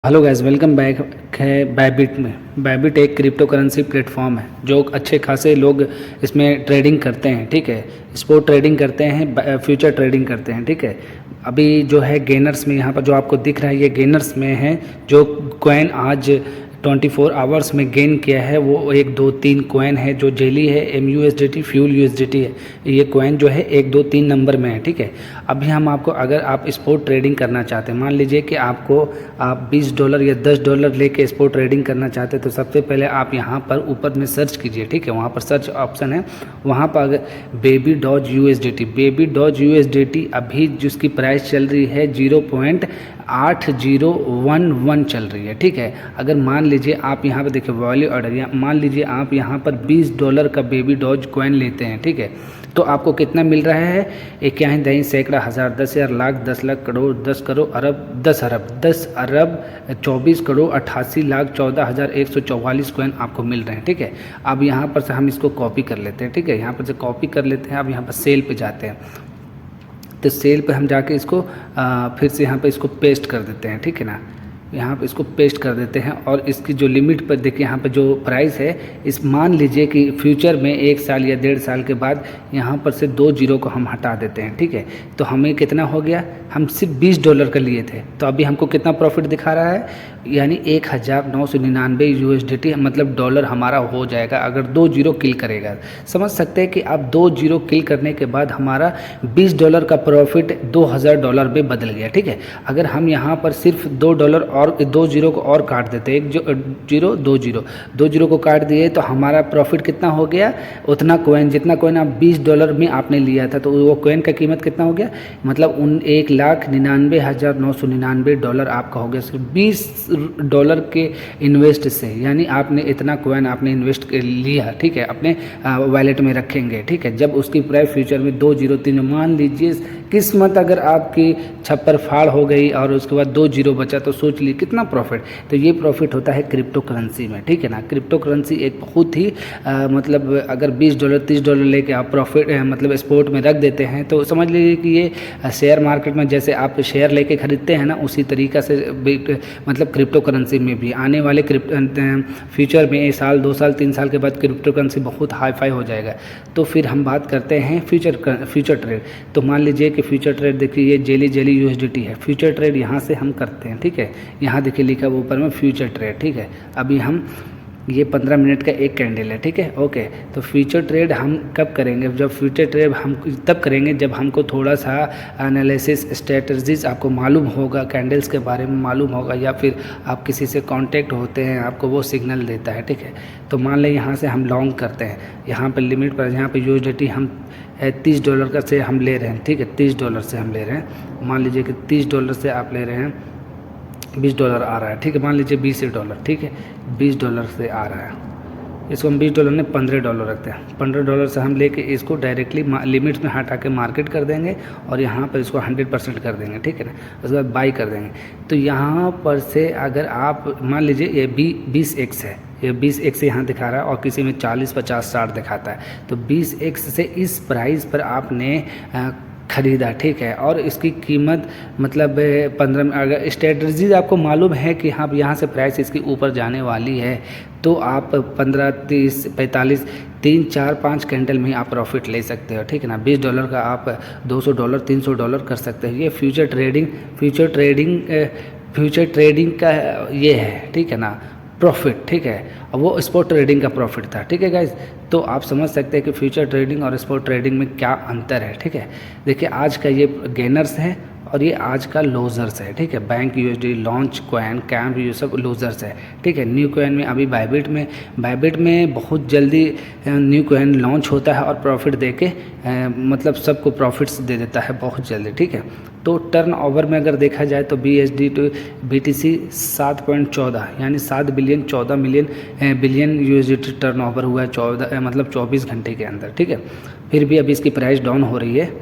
Hello guys, welcome back है Bybit में। Bybit एक क्रिप्टो करेंसी प्लेटफॉर्म है जो अच्छे खासे लोग इसमें ट्रेडिंग करते हैं। ठीक है, स्पॉट ट्रेडिंग करते हैं, फ्यूचर ट्रेडिंग करते हैं। ठीक है, अभी जो है गेनर्स में यहाँ पर जो आपको दिख रहा है ये गेनर्स में है। जो कॉइन आज 24 आवर्स में गेन किया है वो 1 2 3 कॉइन है। जो जेली है, MUSDT, फ्यूल USDT है। ये कॉइन जो है 1 2 3 नंबर में है। ठीक है, अभी हम आपको, अगर आप स्पॉट ट्रेडिंग करना चाहते हैं, मान लीजिए कि आप $20 या $10 लेके स्पॉट ट्रेडिंग करना चाहते हैं, तो सबसे पहले आप यहाँ पर ऊपर में सर्च कीजिए। ठीक है, वहाँ पर सर्च ऑप्शन है, वहाँ पर अगर बेबी डॉज USDT अभी जिसकी प्राइस चल रही है 0.8011 चल रही है। ठीक है, अगर मान लीजिए आप यहाँ पर देखिए वैल्यू ऑर्डर, मान लीजिए आप यहाँ पर $20 का बेबी डॉज कॉइन लेते हैं। ठीक है, तो आपको कितना मिल रहा है? एक क्या है, दही सैकड़ा, हज़ार, 10,000, लाख, 10 लाख, करोड़, 10 करोड़, अरब, 10 अरब, 24 करोड़ 88 लाख 14,144 कॉइन आपको मिल रहे हैं। ठीक है, अब यहाँ पर से हम इसको कॉपी कर लेते हैं। ठीक है, यहाँ पर से कॉपी कर लेते हैं। अब यहाँ पर सेल पे जाते हैं, तो सेल पे हम जाके इसको फिर से यहाँ पे इसको पेस्ट कर देते हैं। ठीक है ना, यहाँ पे इसको पेस्ट कर देते हैं और इसकी जो लिमिट पर देखिए, यहाँ पे जो प्राइस है, इस मान लीजिए कि फ्यूचर में 1 साल या 1.5 साल के बाद यहाँ पर से 2 जीरो को हम हटा देते हैं। ठीक है, तो हमें कितना हो गया? हम सिर्फ $20 का लिए थे, तो अभी हमको कितना प्रॉफिट दिखा रहा है? यानी 1999 USDT, मतलब डॉलर हमारा हो जाएगा अगर 2 जीरो किल करेगा। समझ सकते हैं कि अब 2 जीरो किल करने के बाद हमारा $20 का प्रॉफिट $2,000 में बदल गया। ठीक है, अगर हम यहाँ पर सिर्फ $2 और 2 जीरो को और काट देते, 1 जीरो 2 जीरो, 2 जीरो को काट दिए, तो हमारा प्रॉफिट कितना हो गया? उतना कॉइन, जितना कॉइन आप $20 में आपने लिया था, तो वो कॉइन का कीमत कितना हो गया? मतलब $1,99,999 आपका हो गया सिर्फ $20 के इन्वेस्ट से। यानी आपने इतना कॉइन आपने इन्वेस्ट लिया। ठीक है, अपने वॉलेट में रखेंगे। ठीक है, जब उसकी प्राइस फ्यूचर में 203, मान लीजिए किस्मत अगर आपकी छप्पर फाड़ हो गई और उसके बाद 2 जीरो बचा, तो सोच ली कितना प्रॉफिट। तो ये प्रॉफिट होता है क्रिप्टो करेंसी में। ठीक है ना, क्रिप्टो करेंसी एक बहुत ही मतलब अगर $20 $30 लेके आप प्रॉफिट मतलब स्पॉट में रख देते हैं, तो समझ लीजिए कि ये शेयर मार्केट में जैसे आप शेयर लेके खरीदते हैं ना, उसी तरीक़ा से मतलब क्रिप्टो करेंसी में भी आने वाले फ्यूचर में 1 साल 2 साल 3 साल के बाद क्रिप्टो करेंसी बहुत हाई फाई हो जाएगा। तो फिर हम बात करते हैं फ्यूचर ट्रेड। तो मान लीजिए कि फ्यूचर ट्रेड देखिए, ये जेली USDT है। फ्यूचर ट्रेड यहाँ से हम करते हैं। ठीक है, यहाँ देखिए लिखा हुआ ऊपर में फ्यूचर ट्रेड। ठीक है, अभी हम ये 15 मिनट का एक कैंडल है। ठीक है, ओके। तो फ्यूचर ट्रेड हम कब करेंगे? जब फ्यूचर ट्रेड हम तब करेंगे जब हमको थोड़ा सा एनालिसिस स्ट्रेटजीज आपको मालूम होगा, कैंडल्स के बारे में मालूम होगा, या फिर आप किसी से कांटेक्ट होते हैं, आपको वो सिग्नल देता है। ठीक है, तो मान लें यहाँ से हम लॉन्ग करते हैं, यहाँ पर लिमिट पर, यहाँ पर USDT हम $30 का से हम ले रहे हैं। ठीक है, $30 से हम ले रहे हैं। मान लीजिए कि $30 से आप ले रहे हैं, $20 आ रहा है। ठीक है, मान लीजिए $20। ठीक है, $20 से आ रहा है, इसको हम $20 ने $15 रखते हैं। $15 से हम लेके इसको डायरेक्टली लिमिट्स में हटा के मार्केट कर देंगे और यहाँ पर इसको 100% कर देंगे। ठीक है ना, उसके बाद बाई कर देंगे। तो यहाँ पर से अगर आप मान लीजिए ये 20x है, ये 20x से यहाँ दिखा रहा है और किसी में 40 50 60 दिखाता है, तो 20x से इस प्राइस पर आपने खरीदा। ठीक है, और इसकी कीमत मतलब 15, अगर स्ट्रेटजी आपको मालूम है कि हाँ यहाँ से प्राइस इसकी ऊपर जाने वाली है, तो आप 15 30 45 3 4 5 कैंडल में आप प्रॉफिट ले सकते हो। ठीक है ना, $20 का आप $200 $300 कर सकते हैं। ये फ्यूचर ट्रेडिंग का ये है। ठीक है ना, प्रॉफिट। ठीक है, और वो स्पॉट ट्रेडिंग का प्रॉफिट था। ठीक है गाइज, तो आप समझ सकते हैं कि फ्यूचर ट्रेडिंग और स्पॉट ट्रेडिंग में क्या अंतर है। ठीक है, देखिए आज का ये गेनर्स है और ये आज का लूजर्स है। ठीक है, bank USD, launch coin, camp, ये सब लूजर्स है। ठीक है, न्यू कॉइन में अभी बायबिट में बहुत जल्दी न्यू कॉइन लॉन्च होता है और प्रॉफिट दे के मतलब सबको प्रॉफिट्स दे देता है बहुत जल्दी। ठीक है, तो टर्न ओवर में अगर देखा जाए तो BSD टू BTC 7.14 यानी 7 billion 14 billion USDT turn over हुआ है 24 घंटे के अंदर। ठीक है, फिर भी अभी इसकी प्राइस डाउन हो रही है।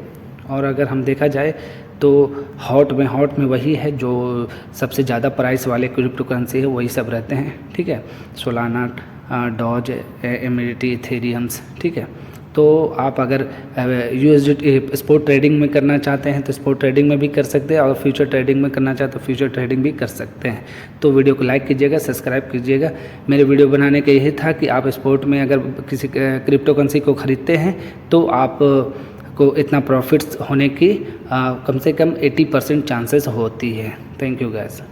और अगर हम देखा जाए तो हॉट में वही है जो सबसे ज़्यादा प्राइस वाले क्रिप्टो करेंसी है, वही सब रहते हैं। ठीक है, सोलाना, डॉज, एमिडिटी, इथेरियम्स। ठीक है, तो आप अगर USDT स्पॉट ट्रेडिंग में करना चाहते हैं तो स्पॉट ट्रेडिंग में भी कर सकते हैं, और फ्यूचर ट्रेडिंग में करना चाहते हैं तो फ्यूचर ट्रेडिंग भी कर सकते हैं। तो वीडियो को लाइक कीजिएगा, सब्सक्राइब कीजिएगा। मेरे वीडियो बनाने का यही था कि आप स्पॉट में अगर किसी क्रिप्टो करेंसी को ख़रीदते हैं तो आप को इतना प्रॉफिट्स होने की कम से कम 80% चांसेस होती है। Thank you guys.